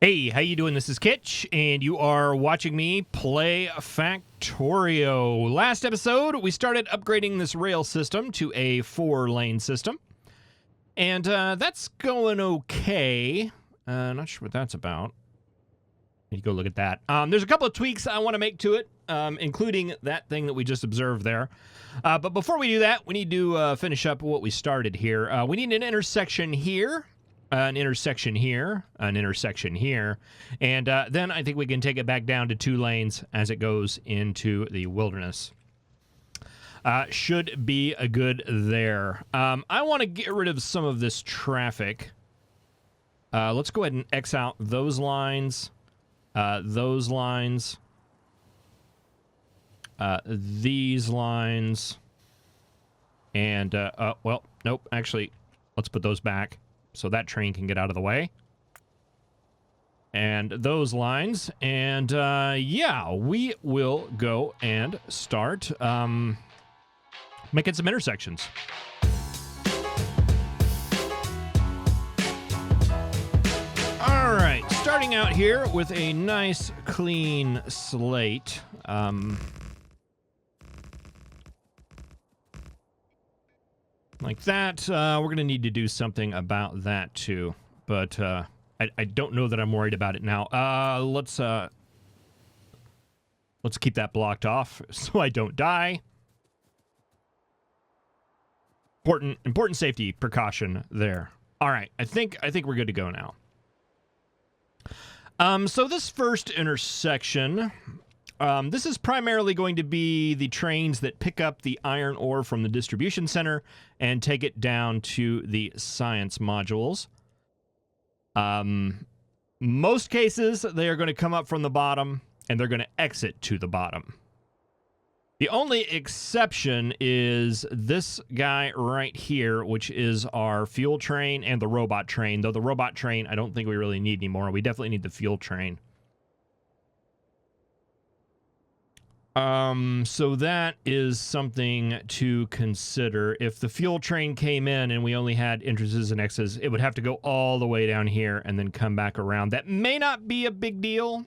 Hey, how you doing? This is Kitch, and you are watching me play Factorio. Last episode, we started upgrading this rail system to a 4-lane system, and that's going okay. Not sure what that's about. Need to go look at that. There's a couple of tweaks I want to make to it, including that thing that we just observed there. But before we do that, we need to finish up what we started here. We need an intersection here. An intersection here, an intersection here, and then I think we can take it back down to 2 lanes as it goes into the wilderness. Should be a good there. I want to get rid of some of this traffic. Let's go ahead and X out those lines, these lines, and, well, nope, actually, let's put those back. So that train can get out of the way. And those lines. And, yeah, we will go and start making some intersections. All right, starting out here with a nice, clean slate. Like that. We're going to need to do something about that too, but I don't know that I'm worried about it now. Let's keep that blocked off so I don't die. Important safety precaution there. All right, I think we're good to go now. So this first intersection, this is primarily going to be the trains that pick up the iron ore from the distribution center and take it down to the science modules. Most cases, they are going to come up from the bottom, and they're going to exit to the bottom. The only exception is this guy right here, which is our fuel train and the robot train, though the robot train I don't think we really need anymore. We definitely need the fuel train. So that is something to consider. If the fuel train came in and we only had entrances and exits, it would have to go all the way down here and then come back around. That may not be a big deal,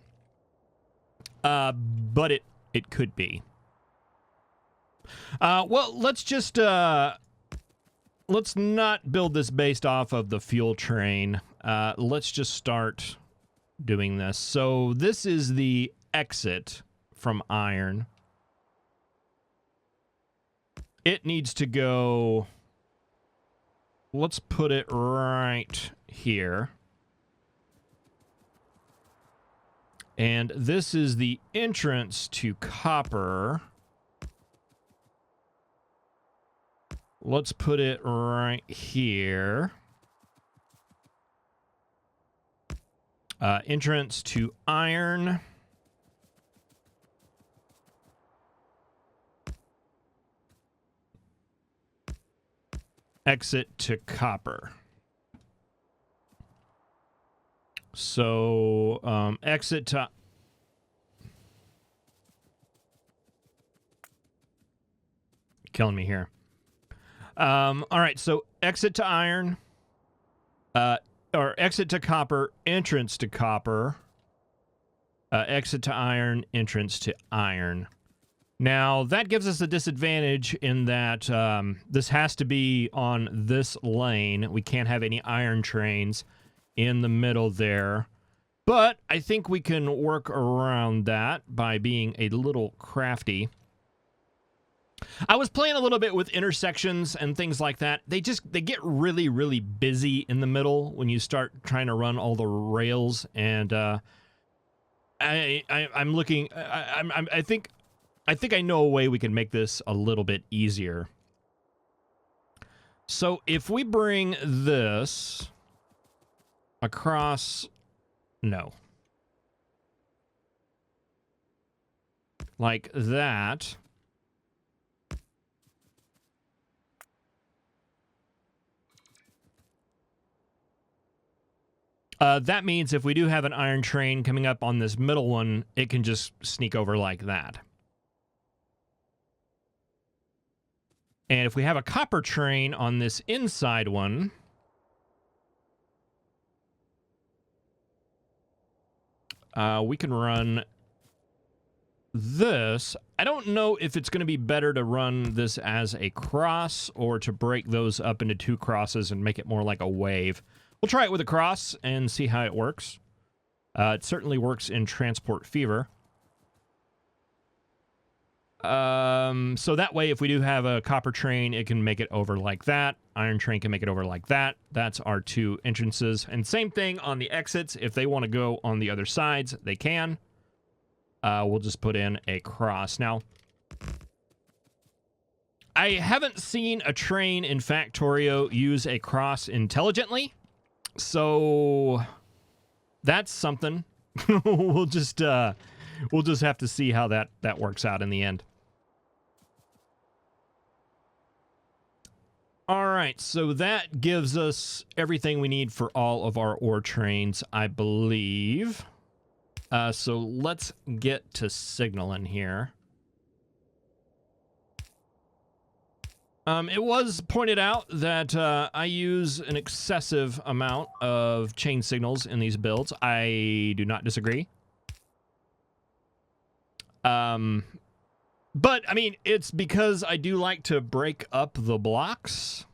but it could be. Well, let's just, let's not build this based off of the fuel train. Let's just start doing this. So this is the exit from iron. It needs to go, let's put it right here. And this is the entrance to copper. Let's put it right here. Entrance to iron. Exit to copper. So, exit to... Killing me here. All right, so exit to iron. Or exit to copper, entrance to copper. Exit to iron, entrance to iron. Now, that gives us a disadvantage in that this has to be on this lane. We can't have any iron trains in the middle there. But I think we can work around that by being a little crafty. I was playing a little bit with intersections and things like that. They get really, really busy in the middle when you start trying to run all the rails. And I'm looking... I think I know a way we can make this a little bit easier. So if we bring this across... No. Like that. That means if we do have an iron train coming up on this middle one, it can just sneak over like that. And if we have a copper train on this inside one, we can run this. I don't know if it's going to be better to run this as a cross or to break those up into 2 crosses and make it more like a wave. We'll try it with a cross and see how it works. It certainly works in Transport Fever. So that way, if we do have a copper train, it can make it over like that. Iron train can make it over like that. That's our 2 entrances. And same thing on the exits. If they want to go on the other sides, they can. We'll just put in a cross. Now, I haven't seen a train in Factorio use a cross intelligently. So that's something. we'll just have to see how that works out in the end. All right, so that gives us everything we need for all of our ore trains, I believe. So let's get to signaling here. It was pointed out that I use an excessive amount of chain signals in these builds. I do not disagree. But, I mean, it's because I do like to break up the blocks.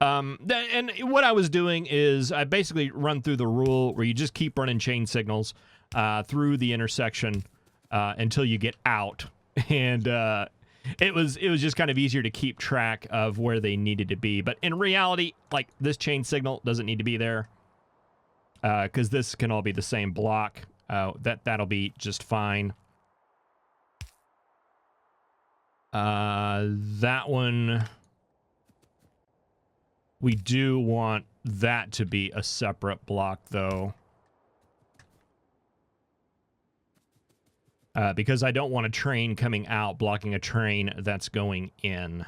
And what I was doing is I basically run through the rule where you just keep running chain signals through the intersection until you get out. And it was just kind of easier to keep track of where they needed to be. But in reality, like, this chain signal doesn't need to be there because this can all be the same block. That'll be just fine. That one, we do want that to be a separate block, though. Because I don't want a train coming out blocking a train that's going in.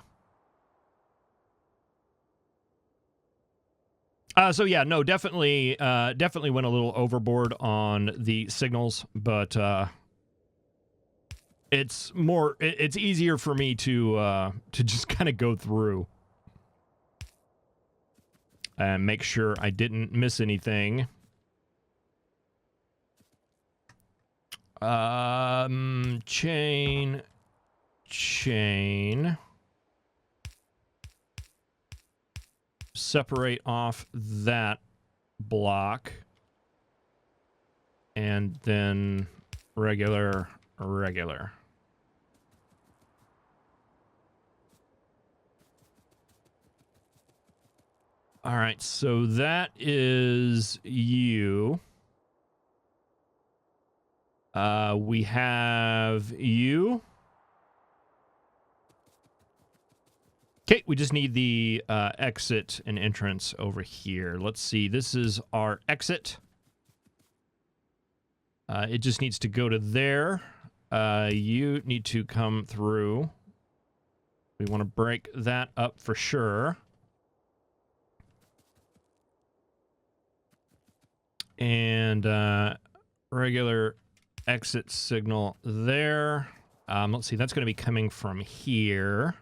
So yeah, no, definitely went a little overboard on the signals, but it's easier for me to just kind of go through and make sure I didn't miss anything. Chain. Separate off that block. And then regular. All right, so that is you. We have you. Okay, we just need the exit and entrance over here. Let's see, this is our exit. It just needs to go to there. You need to come through. We want to break that up for sure. And regular exit signal there. Let's see, that's going to be coming from here.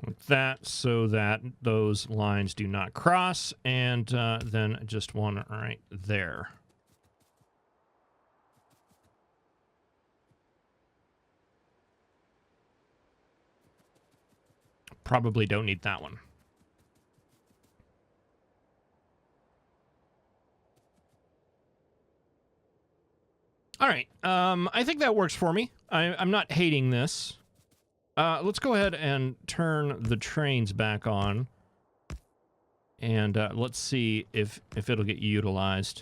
Like that, so that those lines do not cross, and then just one right there. Probably don't need that one. All right, I think that works for me. I'm not hating this. Let's go ahead and turn the trains back on. And let's see if it'll get utilized.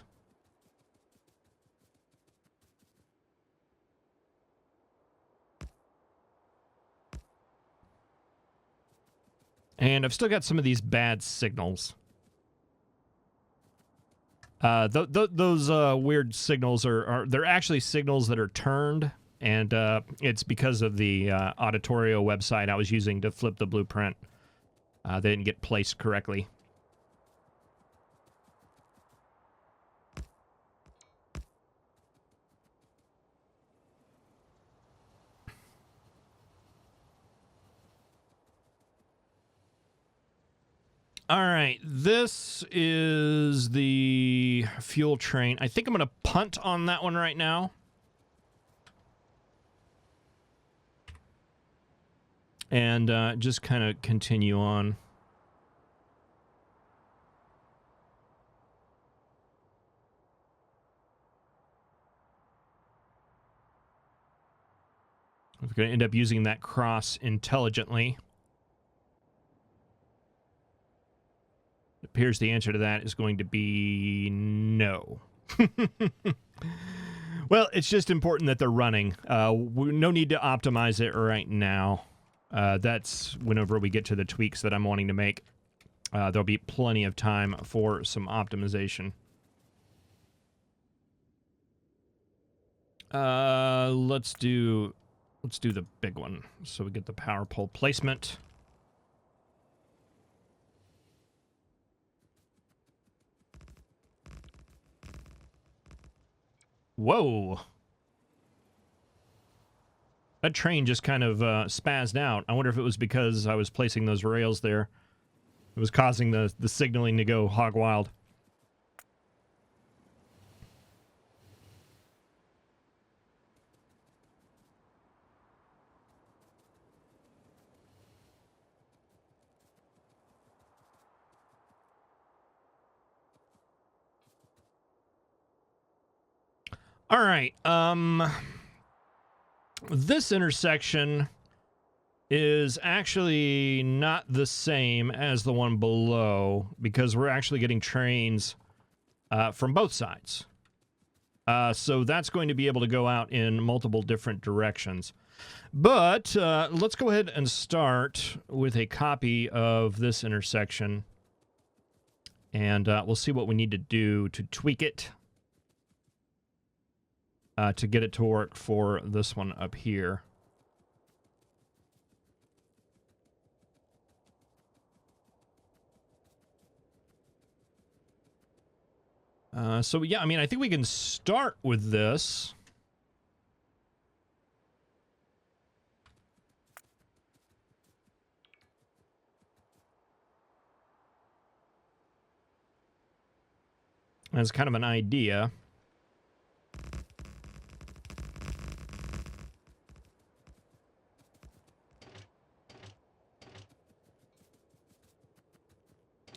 And I've still got some of these bad signals. Those weird signals they're actually signals that are turned, and it's because of the Auditorio website I was using to flip the blueprint. They didn't get placed correctly. All right, this is the fuel train. I think I'm going to punt on that one right now. And just kind of continue on. We're going to end up using that cross intelligently. It appears the answer to that is going to be no. Well, it's just important that they're running. No need to optimize it right now. That's whenever we get to the tweaks that I'm wanting to make. There'll be plenty of time for some optimization. Let's do the big one so we get the power pole placement. Whoa. That train just kind of spazzed out. I wonder if it was because I was placing those rails there. It was causing the signaling to go hog wild. All right. This intersection is actually not the same as the one below because we're actually getting trains from both sides. So that's going to be able to go out in multiple different directions. But let's go ahead and start with a copy of this intersection. And we'll see what we need to do to tweak it to get it to work for this one up here. So, yeah, I mean, I think we can start with this. As kind of an idea.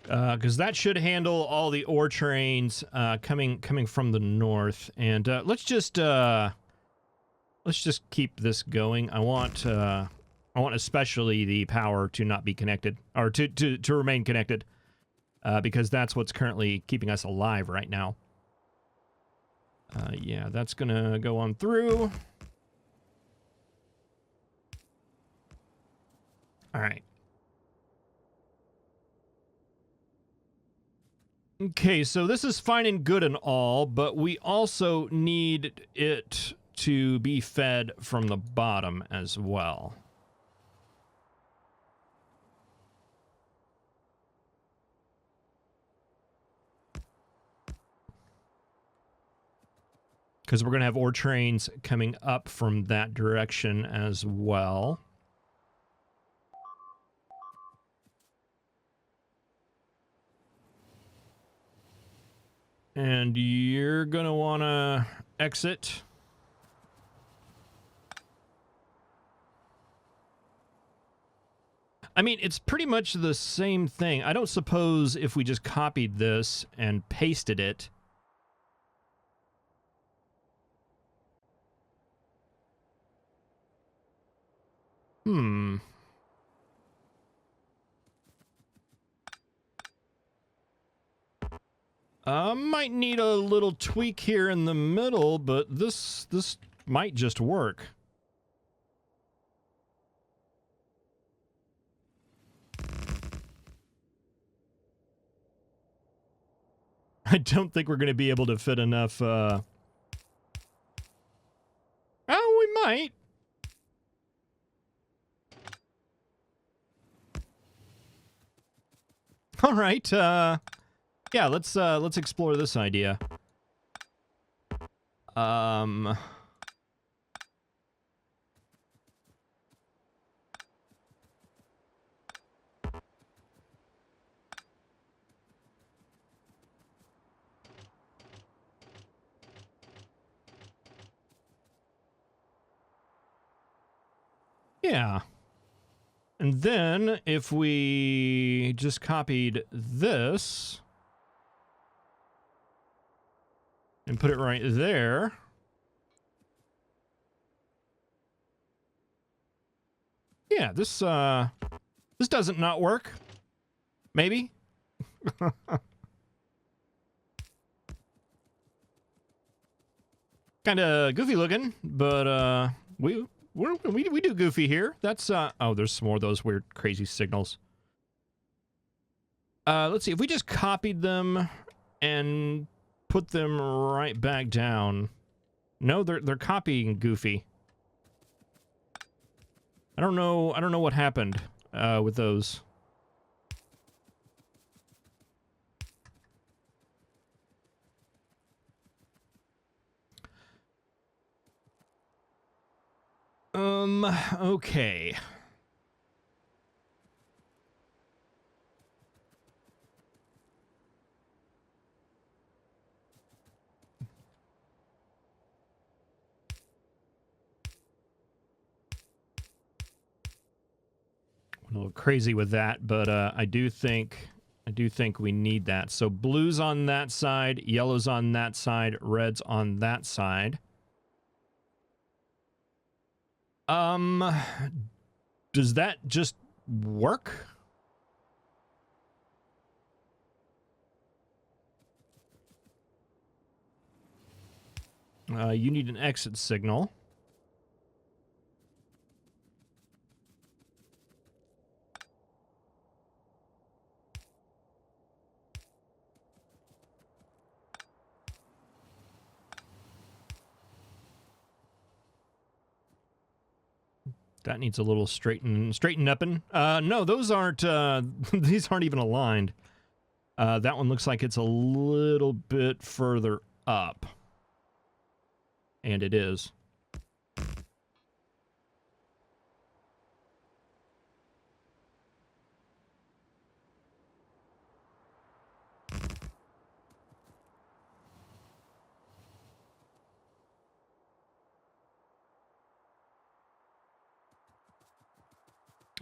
Because that should handle all the ore trains coming from the north. And let's just keep this going. I want especially the power to not be connected, or to remain connected, because that's what's currently keeping us alive right now. Yeah, that's gonna go on through. All right. Okay, so this is fine and good and all, but we also need it to be fed from the bottom as well. Because we're going to have ore trains coming up from that direction as well. And you're going to want to exit. I mean, it's pretty much the same thing. I don't suppose if we just copied this and pasted it. Might need a little tweak here in the middle, but this might just work. I don't think we're going to be able to fit enough, Oh, we might. All right, yeah, let's explore this idea. Yeah. And then if we just copied this and put it right there. Yeah, this doesn't not work. Maybe. Kind of goofy looking, but we do goofy here. That's oh, there's some more of those weird crazy signals. Let's see if we just copied them and put them right back down. No, they're copying goofy. I don't know what happened with those. Okay. A little crazy with that, but I do think we need that. So blue's on that side, yellow's on that side, red's on that side. Does that just work? You need an exit signal. That needs a little straighten upping. No, those aren't, these aren't even aligned. That one looks like it's a little bit further up. And it is.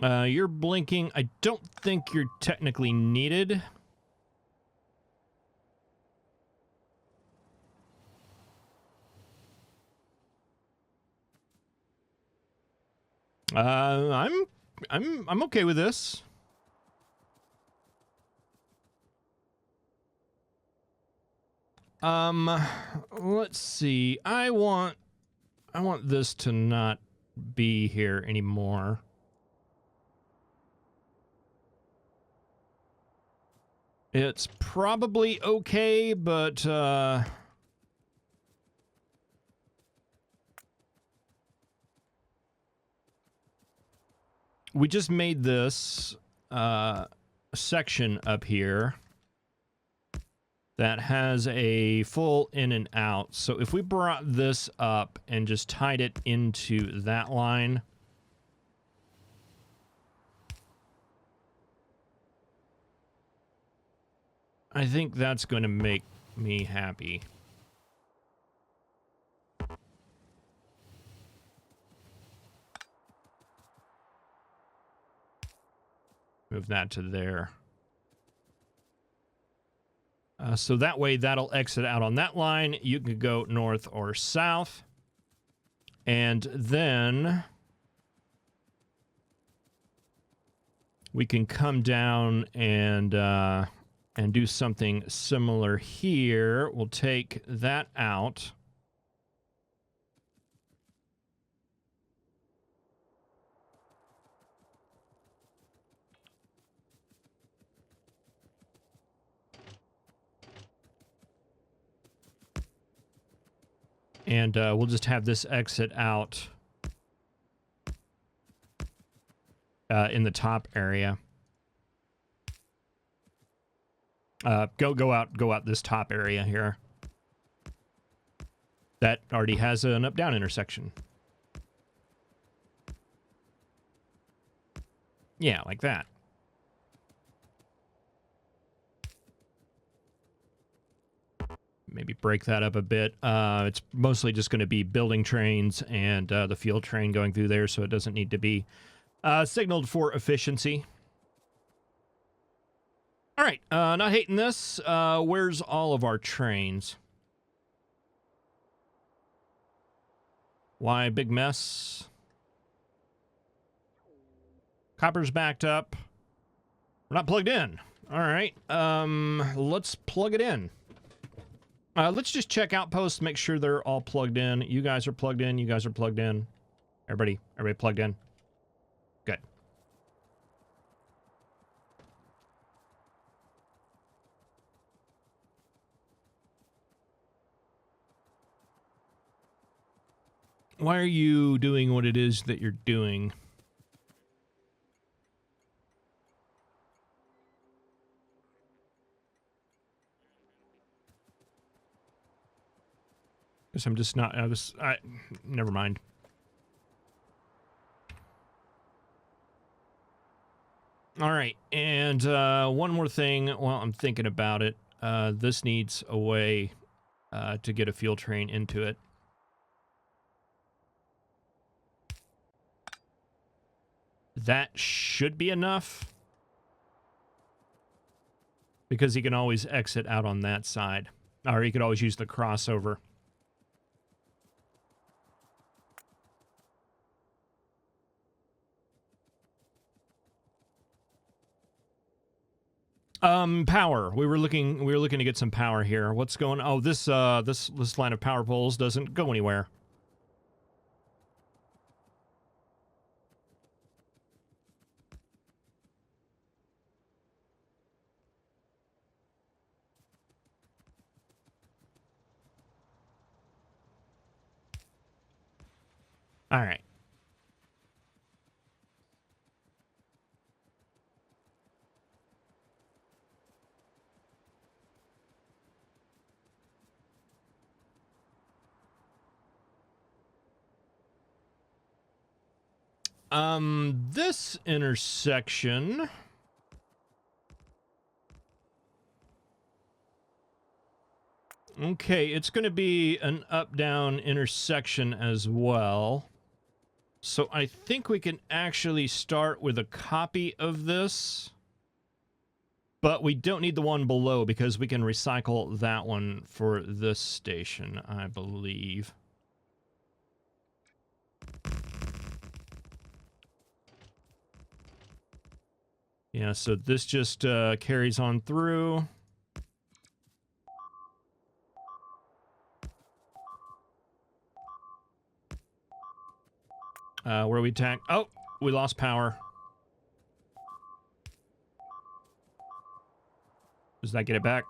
You're blinking. I don't think you're technically needed. I'm okay with this. Let's see. I want this to not be here anymore. It's probably okay, but we just made this section up here that has a full in and out. So if we brought this up and just tied it into that line, I think that's going to make me happy. Move that to there. So that way that'll exit out on that line. You can go north or south. And then we can come down and do something similar here. We'll take that out. And we'll just have this exit out in the top area. Go out this top area here. That already has an up-down intersection. Yeah, like that. Maybe break that up a bit. It's mostly just going to be building trains and the fuel train going through there, so it doesn't need to be signaled for efficiency. All right, not hating this. Where's all of our trains? Why, big mess. Copper's backed up. We're not plugged in. All right, let's plug it in. Let's just check Outposts, make sure they're all plugged in. You guys are plugged in. You guys are plugged in. Everybody plugged in. Good. Why are you doing what it is that you're doing? Guess I'm just not. Never mind. All right, and one more thing while I'm thinking about it. This needs a way to get a fuel train into it. That should be enough. Because he can always exit out on that side. Or he could always use the crossover. Power. We were looking to get some power here. What's going on? Oh, this line of power poles doesn't go anywhere. All right. This intersection. Okay, it's going to be an up-down intersection as well. So I think we can actually start with a copy of this. But we don't need the one below because we can recycle that one for this station, I believe. Yeah, so this just carries on through. Where we attack. Oh, we lost power. Does that get it back?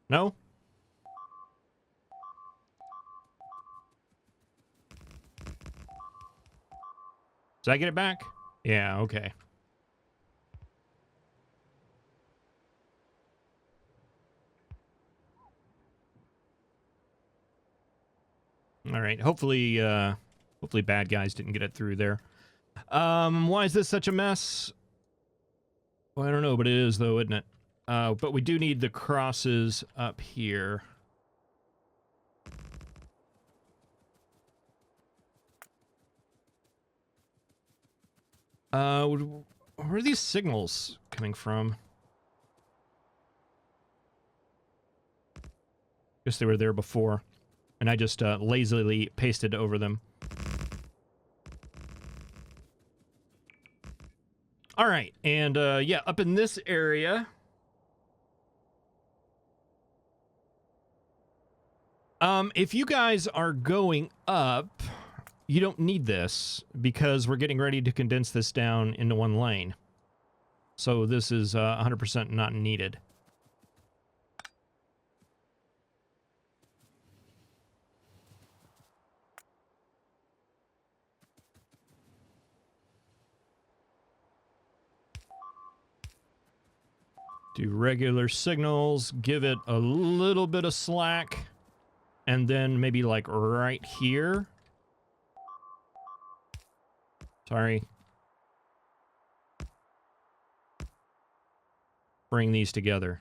No? Does that get it back? Yeah, okay. All right. Hopefully bad guys didn't get it through there. Why is this such a mess? Well, I don't know, but it is though, isn't it? But we do need the crosses up here. Where are these signals coming from? Guess they were there before, and I just lazily pasted over them. All right, and yeah, up in this area, if you guys are going up, you don't need this because we're getting ready to condense this down into one lane. So this is 100% not needed. Do regular signals, give it a little bit of slack, and then maybe like right here. Sorry. Bring these together.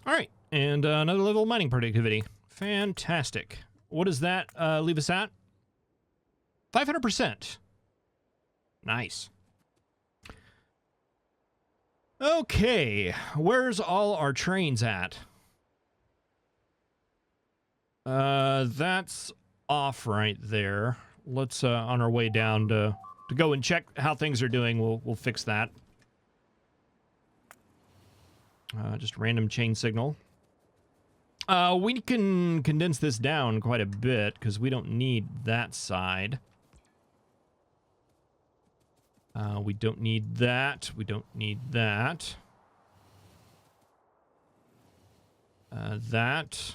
All right, and another level of mining productivity. Fantastic. What does that leave us at? 500%. Nice. Okay, where's all our trains at? That's off right there. Let's on our way down to go and check how things are doing. We'll fix that. Just random chain signal. We can condense this down quite a bit because we don't need that side. We don't need that. We don't need that. That.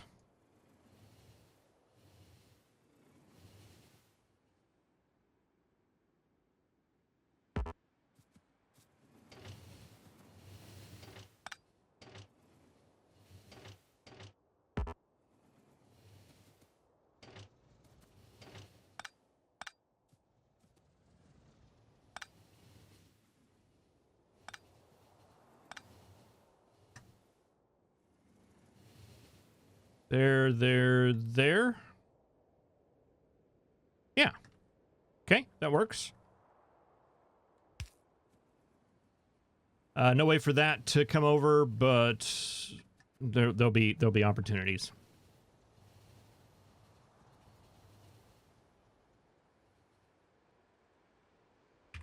There. Yeah. Okay, that works. No way for that to come over, but there'll be opportunities.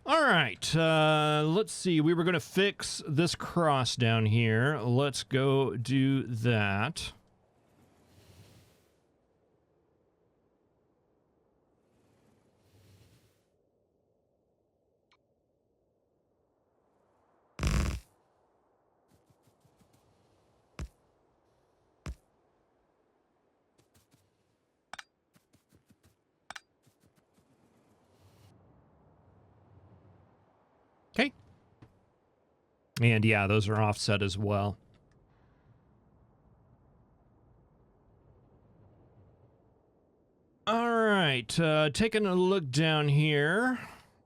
All right, let's see. We were going to fix this cross down here. Let's go do that. Okay. And yeah, those are offset as well. All right, taking a look down here.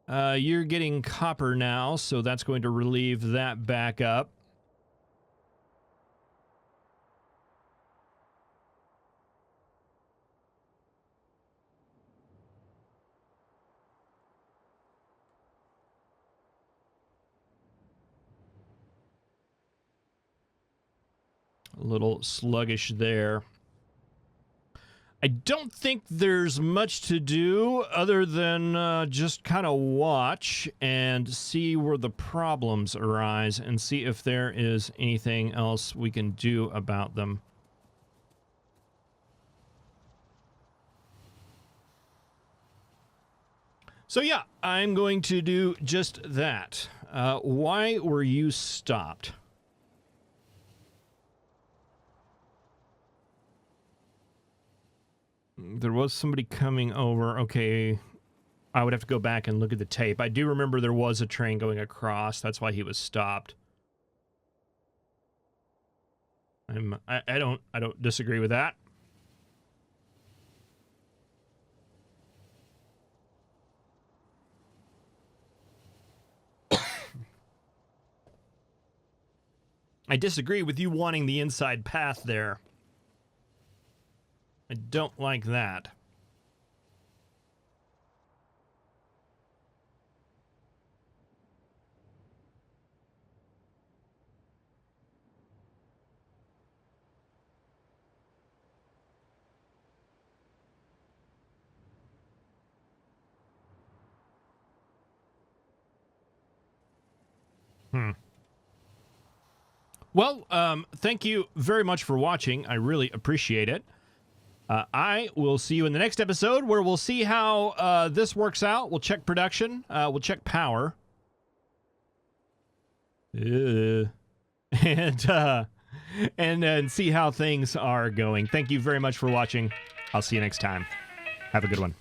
You're getting copper now, so that's going to relieve that back up. A little sluggish there. I don't think there's much to do other than just kind of watch and see where the problems arise and see if there is anything else we can do about them. So yeah, I'm going to do just that. Why were you stopped? There was somebody coming over. Okay, I would have to go back and look at the tape. I do remember there was a train going across. That's why he was stopped. I don't disagree with that. I disagree with you wanting the inside path there. I don't like that. Well, thank you very much for watching. I really appreciate it. I will see you in the next episode where we'll see how this works out. We'll check production. We'll check power. And then see how things are going. Thank you very much for watching. I'll see you next time. Have a good one.